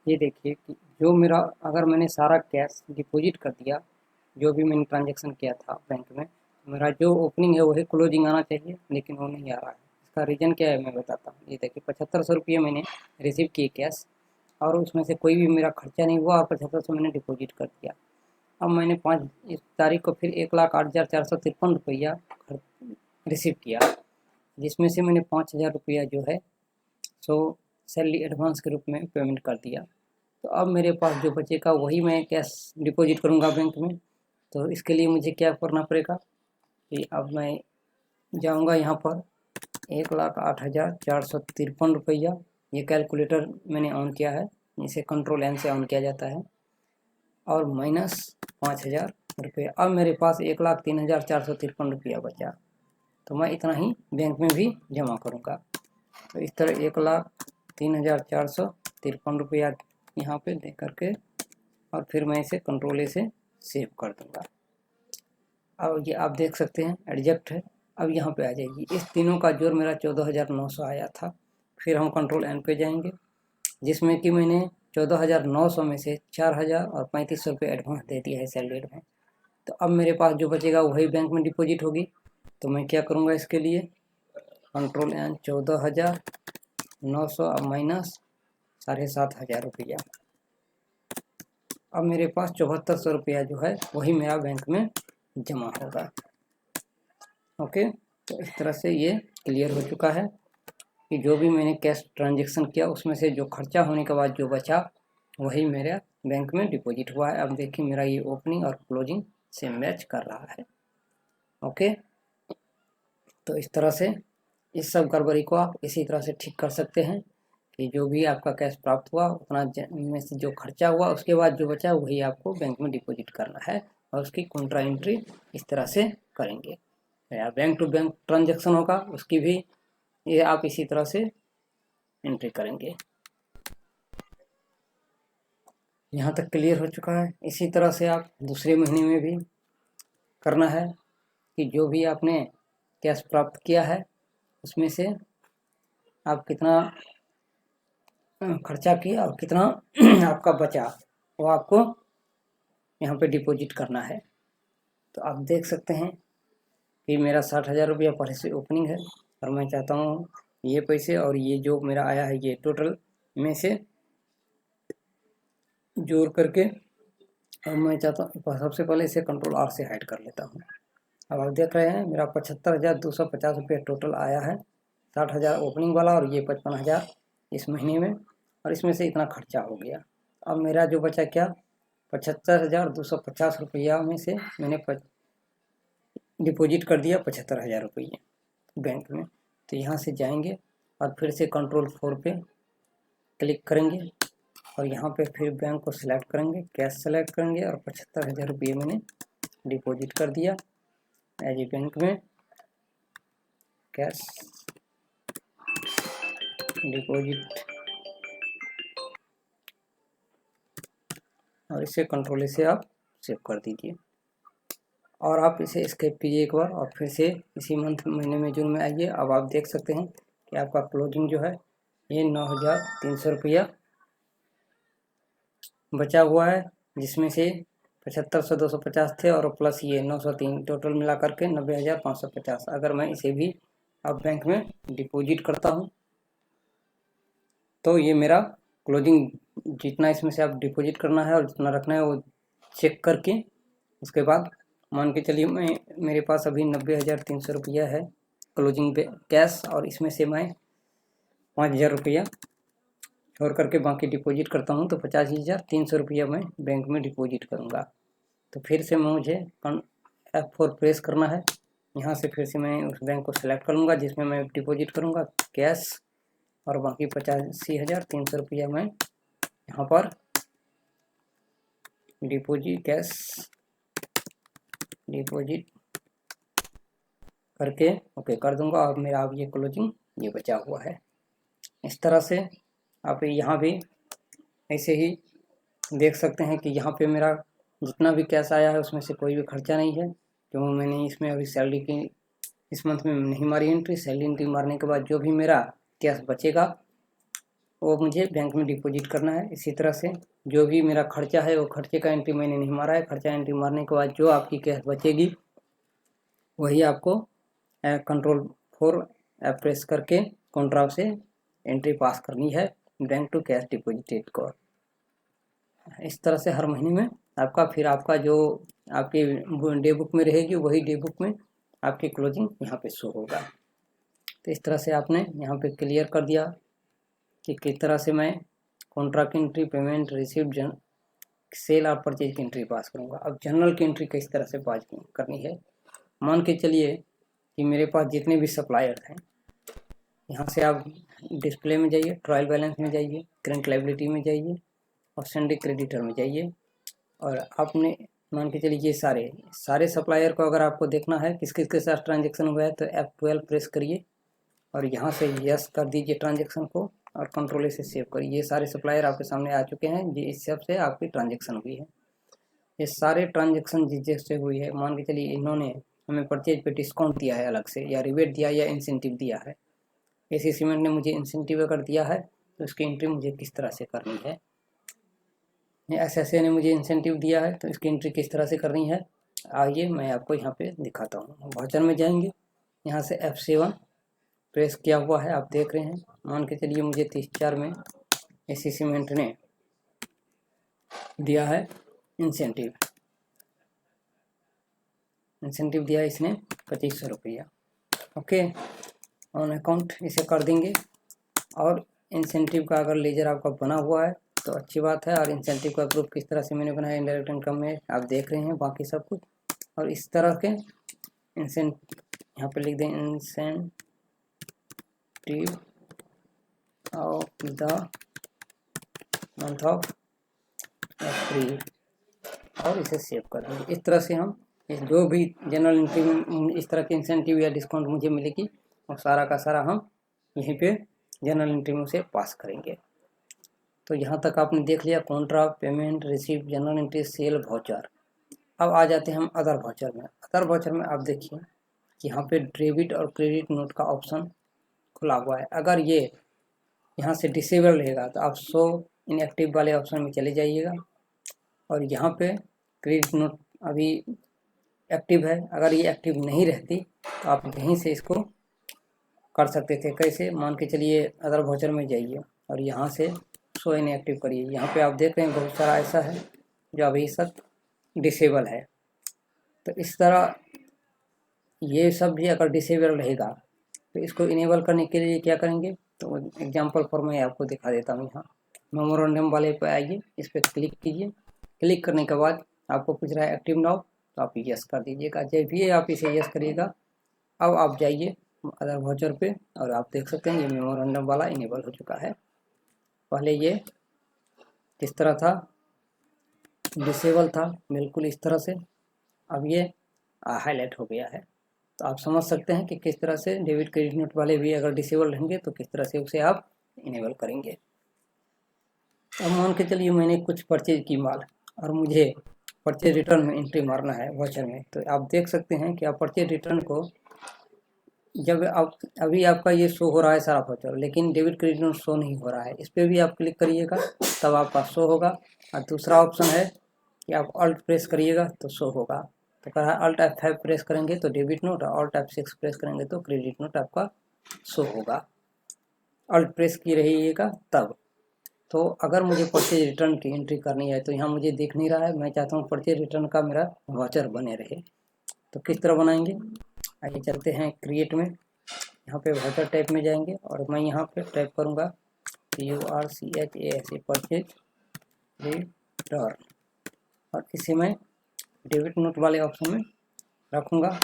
ये देखिए कि जो मेरा, अगर मैंने सारा कैश डिपॉजिट कर दिया, जो भी मैंने ट्रांजैक्शन किया था बैंक में, मेरा जो ओपनिंग है वही क्लोजिंग आना चाहिए, लेकिन वो नहीं आ रहा है। इसका रीज़न क्या है मैं बताता हूँ। ये देखिए 7500 रुपये मैंने रिसीव किए कैश, और उसमें से कोई भी मेरा खर्चा नहीं हुआ, और 7500 मैंने डिपॉजिट कर दिया। अब मैंने 5 इस तारीख को फिर 1,08,453 रुपया रिसीव किया, जिसमें से मैंने 5,000 रुपया जो है सो सैलरी एडवांस के रूप में पेमेंट कर दिया। तो अब मेरे पास जो बचेगा वही मैं कैश डिपॉजिट करूँगा बैंक में। तो इसके लिए मुझे क्या करना पड़ेगा कि अब मैं जाऊँगा यहाँ पर 1,08,453 रुपया, ये कैलकुलेटर मैंने ऑन किया है, इसे कंट्रोल एन से ऑन किया जाता है, और माइनस 5,000 रुपये। अब मेरे पास 1,03,453 रुपया बचा, तो मैं इतना ही बैंक में भी जमा करूँगा। तो इस तरह 1,03,453 यहाँ पे दे करके, और फिर मैं इसे कंट्रोल ए से सेव कर दूँगा। अब ये आप देख सकते हैं एडजस्ट है, अब यहाँ पे आ जाएगी। इस तीनों का जोड़ मेरा 14,900 आया था। फिर हम कंट्रोल एन पे जाएंगे, जिसमें कि मैंने 14,900 में से 4,000 और 3,500 रुपये एडवांस दे दिया है सैलरी एडवांस। तो अब मेरे पास जो बचेगा वही बैंक में डिपॉजिट होगी। तो मैं क्या करूँगा इसके लिए, कंट्रोल एन 14,900 अब माइनस 7,500 रुपया। अब मेरे पास 7,400 रुपया जो है वही मेरा बैंक में जमा होगा। ओके, तो इस तरह से ये क्लियर हो चुका है कि जो भी मैंने कैश ट्रांजैक्शन किया उसमें से जो खर्चा होने के बाद जो बचा वही मेरा बैंक में डिपॉजिट हुआ है। अब देखिए मेरा ये ओपनिंग और क्लोजिंग से मैच कर रहा है। ओके, तो इस तरह से इस सब गड़बड़ी को आप इसी तरह से ठीक कर सकते हैं कि जो भी आपका कैश प्राप्त हुआ उतना में से जो खर्चा हुआ उसके बाद जो बचा वही आपको बैंक में डिपॉजिट करना है, और उसकी कॉन्ट्रा एंट्री इस तरह से करेंगे। या बैंक टू बैंक ट्रांजैक्शन होगा उसकी भी ये आप इसी तरह से एंट्री करेंगे। यहाँ तक क्लियर हो चुका है। इसी तरह से आप दूसरे महीने में भी करना है कि जो भी आपने कैश प्राप्त किया है उसमें से आप कितना खर्चा किया और कितना आपका बचा वो आपको यहाँ पे डिपॉजिट करना है। तो आप देख सकते हैं कि मेरा 60,000 रुपया पहले से ओपनिंग है, और मैं चाहता हूँ ये पैसे और ये जो मेरा आया है ये टोटल में से जोड़ करके, अब मैं चाहता हूँ सबसे पहले इसे कंट्रोल आर से हाइड कर लेता हूँ। अब आप देख रहे हैं मेरा 75,250 रुपया टोटल आया है, 60,000 ओपनिंग वाला और ये 55,000 इस महीने में, और इसमें से इतना खर्चा हो गया। अब मेरा जो बचा क्या, 75,250 रुपया में से मैंने डिपॉजिट कर दिया 75,000 रुपये बैंक में। तो यहाँ से जाएंगे और फिर से कंट्रोल 4 पे क्लिक करेंगे, और यहाँ पे फिर बैंक को सिलेक्ट करेंगे, कैश सेलेक्ट करेंगे, और 75,000 रुपये मैंने डिपॉजिट कर दिया एज ए बैंक में। कैश डिपॉजिट, और इसे कंट्रोल से आप सेव कर दीजिए, और आप इसे स्केप कीजिए एक बार, और फिर से इसी मंथ महीने में जून में आइए। अब आप देख सकते हैं कि आपका क्लोजिंग जो है ये 9,300 रुपया बचा हुआ है, जिसमें से 75,000 250 थे और प्लस ये 903, टोटल मिला करके 90,550। अगर मैं इसे भी अब बैंक में डिपॉजिट करता हूँ तो ये मेरा क्लोजिंग, जितना इसमें से आप डिपॉजिट करना है और जितना रखना है वो चेक करके उसके बाद मान के चलिए मैं, मेरे पास अभी 90,300 रुपया है क्लोजिंग कैश, और इसमें से मैं 5,000 रुपया छोड़ करके बाकी डिपॉजिट करता हूँ, तो 85,300 रुपया मैं बैंक में डिपॉजिट करूँगा। तो फिर से मुझे F4 प्रेस करना है, यहाँ से फिर से मैं उस बैंक को सिलेक्ट करूँगा जिसमें मैं डिपॉजिट करूँगा कैश, और बाकी 85,300 रुपया मैं यहाँ पर डिपॉजिट कैश डिपॉजिट करके ओके कर दूंगा, और मेरा अब ये क्लोजिंग ये बचा हुआ है। इस तरह से आप यहाँ भी ऐसे ही देख सकते हैं कि यहाँ पे मेरा जितना भी कैश आया है उसमें से कोई भी खर्चा नहीं है, क्योंकि मैंने इसमें अभी सैलरी की इस मंथ में नहीं मारी एंट्री। सैलरी एंट्री मारने के बाद जो भी मेरा कैश बचेगा वो मुझे बैंक में डिपॉजिट करना है। इसी तरह से जो भी मेरा खर्चा है वो खर्चे का एंट्री मैंने नहीं मारा है। खर्चा एंट्री मारने के बाद जो आपकी कैश बचेगी वही आपको Ctrl+4 प्रेस करके कॉन्ट्राक्ट से एंट्री पास करनी है बैंक टू कैश डिपॉजिटेड को। इस तरह से हर महीने में आपका फिर आपका जो आपकी डे बुक में रहेगी वही डे बुक में आपकी क्लोजिंग यहाँ पे शो होगा। तो इस तरह से आपने यहाँ पे क्लियर कर दिया कि किस तरह से मैं contract entry, payment, received, sale और परचेज की एंट्री पास करूँगा। अब जनरल की एंट्री किस तरह से पास करनी है। मान के चलिए कि मेरे पास जितने भी सप्लायर हैं, यहाँ से आप डिस्प्ले में जाइए, ट्रायल बैलेंस में जाइए, करंट लायबिलिटी में जाइए और सन्डे क्रेडिटर में जाइए और आपने मान के चलिए ये सारे सप्लायर को अगर आपको देखना है किस किस के साथ ट्रांजेक्शन हुआ है तो F12 प्रेस करिए और यहाँ से यस कर दीजिए ट्रांजेक्शन को और कंट्रोल से सेव करिए। ये सारे सप्लायर आपके सामने आ चुके हैं, ये इस हिसाब से आपकी ट्रांजेक्शन हुई है। ये सारे ट्रांजेक्शन जिस जैसे हुई है, मान के चलिए इन्होंने हमें परचेज पे डिस्काउंट दिया है अलग से, या रिबेट दिया या इंसेंटिव दिया है। एसी सीमेंट ने मुझे इंसेंटिव अगर दिया है तो इसकी एंट्री मुझे किस तरह से करनी है। SSA ने मुझे इंसेंटिव दिया है तो इसकी एंट्री किस तरह से करनी है, आइए मैं आपको यहाँ पे दिखाता हूँ। वाउचर में जाएंगे, यहाँ से F7 प्रेस किया हुआ है, आप देख रहे हैं। मान के चलिए मुझे 30/4 में एसी सीमेंट ने दिया है इंसेंटिव दिया है इसने 2500 रुपया। ओके, ऑन अकाउंट इसे कर देंगे और इंसेंटिव का अगर लेजर आपका बना हुआ है तो अच्छी बात है। और इंसेंटिव का ग्रुप किस तरह से मैंने बनाया इनडायरेक्ट इनकम में आप देख रहे हैं बाकी सब कुछ। और इस तरह के यहाँ पे लिख दें incentive of the month of April और इसे सेव कर देंगे। इस तरह से हम जो भी जनरल एंट्री में इस तरह के इंसेंटिव या डिस्काउंट मुझे मिलेगी और सारा का सारा हम यहीं पे जनरल एंट्री में से पास करेंगे। तो यहाँ तक आपने देख लिया contract, payment, receive, journal entry, sale, voucher. अब आ जाते हैं हम अदर वाउचर में। अदर वाउचर में आप देखिए कि यहाँ पे डेबिट और क्रेडिट नोट का ऑप्शन खुला हुआ है। अगर ये यहाँ से डिसेबल रहेगा तो आप शो इनएक्टिव वाले ऑप्शन में चले जाइएगा और यहाँ पे क्रेडिट नोट अभी एक्टिव है। अगर ये एक्टिव नहीं रहती तो आप यहीं से इसको कर सकते थे। कैसे, मान के चलिए अदर वाउचर में जाइए और यहाँ से शो इनएक्टिव करिए। यहाँ पे आप देख रहे हैं बहुत सारा ऐसा है जो अभी सब डिसेबल है। तो इस तरह ये सब भी अगर डिसेबल रहेगा तो इसको इनेबल करने के लिए क्या करेंगे, तो एग्जांपल फॉर मैं आपको दिखा देता हूँ। यहाँ मेमोरेंडम वाले पे आइए, इस पर क्लिक कीजिए। क्लिक करने के बाद आपको पूछ रहा है एक्टिव नाउ, तो आप यस कर दीजिएगा। जब भी आप इसे यस करिएगा अब आप जाइए अदर वाउचर पे और आप देख सकते हैं ये मेमोरेंडम वाला इनेबल हो चुका है। पहले ये किस तरह था, डिसेबल था बिल्कुल इस तरह से, अब ये हाईलाइट हो गया है। तो आप समझ सकते हैं कि किस तरह से डेबिट क्रेडिट नोट वाले भी अगर डिसेबल रहेंगे तो किस तरह से उसे आप इनेबल करेंगे। अब मान के चलिए मैंने कुछ परचेज की माल और मुझे परचेज रिटर्न में एंट्री मारना है वाउचर में। तो आप देख सकते हैं कि आप परचेज रिटर्न को जब आप अभी आपका ये शो हो रहा है सारा वाउचर, लेकिन डेबिट क्रेडिट नोट शो नहीं हो रहा है। इस पर भी आप क्लिक करिएगा तब आपका शो होगा। और दूसरा ऑप्शन है कि आप अल्ट प्रेस करिएगा तो शो होगा। तो कहा अल्ट F5 प्रेस करेंगे तो डेबिट नोट और अल्ट F6 प्रेस करेंगे तो क्रेडिट नोट आपका शो होगा। अल्ट प्रेस की रहिएगा तब। तो अगर मुझे परचेज रिटर्न की एंट्री करनी है तो यहाँ मुझे दिख नहीं रहा है, मैं चाहता हूँ परचेज रिटर्न का मेरा वाउचर बने रहे। तो किस तरह बनाएंगे, आइए चलते हैं क्रिएट में। यहाँ पे वाउचर टाइप में जाएंगे और मैं यहाँ पे टाइप करूँगा PURCHAS परचेज रिटर्न और इसे मैं डेबिट नोट वाले ऑप्शन में रखूँगा।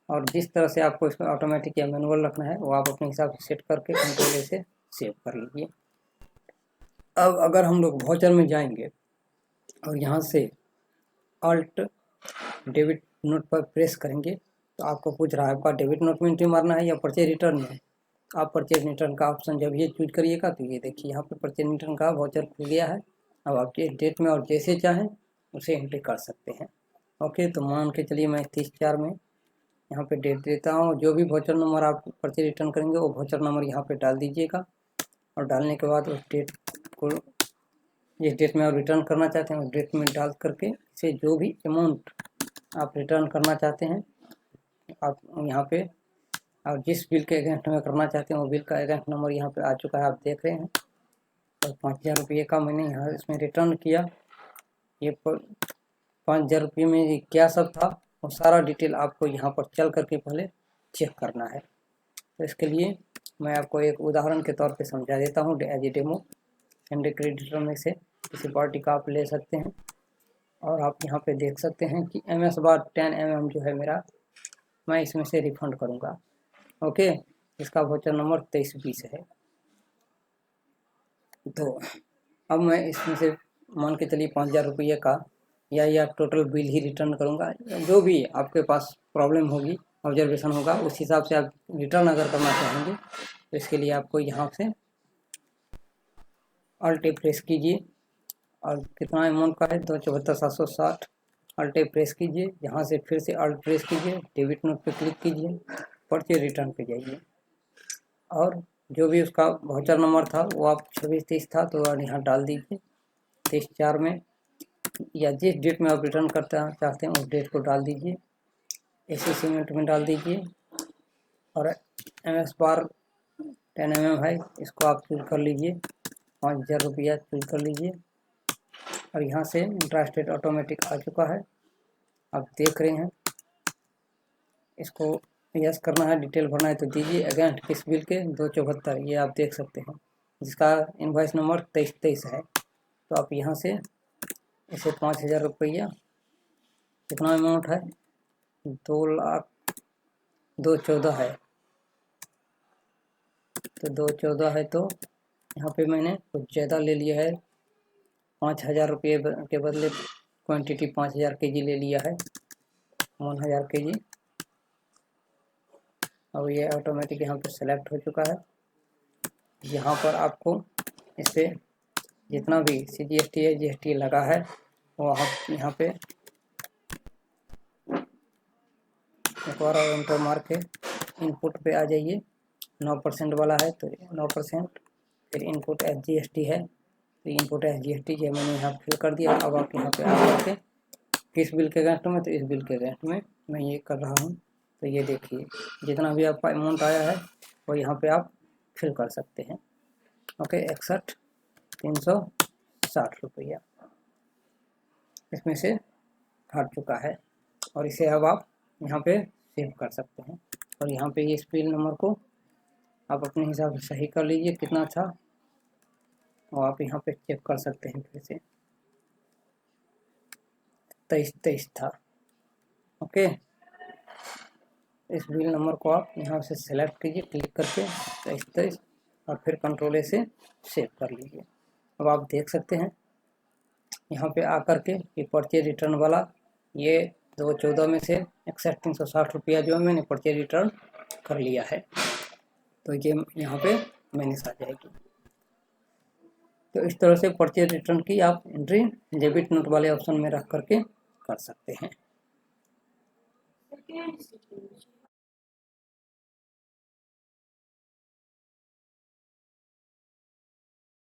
और जिस तरह से आपको इसमें ऑटोमेटिक या मैनुअल रखना है वो आप अपने हिसाब से सेट करके कंट्रोल से सेव कर लीजिए। अब अगर हम लोग वाउचर में जाएंगे और यहाँ से अल्ट डेबिट नोट पर प्रेस करेंगे तो आपको पूछ रहा है आपका डेबिट नोट में एंट्री मारना है या परचेज रिटर्न में। आप परचेज रिटर्न का ऑप्शन जब ये चूज करिएगा तो ये देखिए यहाँ पे परचेज रिटर्न का वाउचर खुल गया है। अब आप जिस डेट में और जैसे चाहें उसे एंट्री कर सकते हैं। ओके, तो मान के चलिए मैं 30/4 में यहाँ पे डेट देता हूँ। जो भी वाउचर नंबर आप परचेज रिटर्न करेंगे वो वाउचर नंबर यहाँ पे डाल दीजिएगा और डालने के बाद उस डेट को, जिस डेट में आप रिटर्न करना चाहते हैं उस डेट में डाल करके इसे जो भी अमाउंट आप रिटर्न करना चाहते हैं आप यहाँ पे, और जिस बिल के अगेंस्ट में करना चाहते हैं वो बिल का अगेंस्ट नंबर यहाँ पे आ चुका है, आप देख रहे हैं। और 5,000 का मैंने यहाँ इसमें रिटर्न किया। ये 5,000 रुपये में क्या सब था वो सारा डिटेल आपको यहाँ पर चल करके पहले चेक करना है। तो इसके लिए मैं आपको एक उदाहरण के तौर पे समझा देता हूँ as a demo. Hand creditor में से किसी पार्टी का आप ले सकते हैं और आप यहाँ पे देख सकते हैं कि MS बार 10 mm जो है मेरा, मैं इसमें से रिफंड करूँगा। ओके, इसका वाउचर नंबर 2320 है। तो अब मैं इसमें से मान के चलिए 5,000 रुपये का या टोटल बिल ही रिटर्न करूँगा। जो भी आपके पास प्रॉब्लम होगी, ऑब्जर्वेशन होगा, उस हिसाब से आप रिटर्न अगर करना चाहेंगे तो इसके लिए आपको यहाँ से अल्ट प्रेस कीजिए। और कितना अमाउंट का है 274,760, अल्ट प्रेस कीजिए। यहाँ से फिर से अल्ट प्रेस कीजिए, डेबिट नोट पे क्लिक कीजिए, परचेज रिटर्न पे जाइए और जो भी उसका वाउचर नंबर था वो आप 2623 था तो यहाँ डाल दीजिए 23/4 में, या जिस डेट में आप रिटर्न करना चाहते हैं उस डेट को डाल दीजिए। AC सीमेंट में डाल दीजिए और MS बार 10 mm है, इसको आप चूज कर लीजिए। 5,000 रुपया चूज कर लीजिए और यहाँ से इंट्रास्टेट ऑटोमेटिक आ चुका है, आप देख रहे हैं। इसको यस करना है, डिटेल भरना है तो दीजिए। अगेंस्ट किस बिल के 274, ये आप देख सकते हैं, जिसका इनवॉइस नंबर 2323 है। तो आप यहाँ से इसे 5,000 रुपया, कितना अमाउंट है 2,02,14 है, तो 214 है। तो यहाँ पे मैंने कुछ ज़्यादा ले लिया है, 5,000 रुपये के बदले क्वांटिटी 5,000 kg ले लिया है, 1,000 kg। अब ये ऑटोमेटिक यहाँ पे सेलेक्ट हो चुका है। यहाँ पर आपको इस पर जितना भी CGST या GST लगा है वो आप यहाँ पे एक बार और एंटर मार के इनपुट पे आ जाइए। 9% वाला है तो 9%, फिर इनपुट SGST है तो इनपुट SGST जो मैंने यहाँ फिल कर दिया। अब आप यहाँ पे आ करके किस बिल के अगेंस्ट में, तो इस बिल के अगेंस्ट में मैं ये कर रहा हूँ। तो ये देखिए जितना भी आपका अमाउंट आया है वो यहाँ पे आप फिल कर सकते हैं। ओके, 61,360 रुपया इसमें से हट चुका है और इसे अब आप यहाँ पे सेव कर सकते हैं। और यहाँ पे इस बिल नंबर को आप अपने हिसाब से सही कर लीजिए कितना था, और आप यहाँ पे चेक कर सकते हैं फिर से 2323 था। ओके, इस बिल नंबर को आप यहाँ से सेलेक्ट कीजिए क्लिक करके 2323 और फिर कंट्रोल A से सेव कर लीजिए। अब आप देख सकते हैं यहाँ पे आकर के ये परचेज रिटर्न वाला ये 214 में से 61,360 रुपया जो है मैंने परचेज रिटर्न कर लिया है, तो ये यहाँ पे माइनस आ जाएगी। तो इस तरह से परचेज रिटर्न की आप एंट्री डेबिट नोट वाले ऑप्शन में रख करके कर सकते हैं।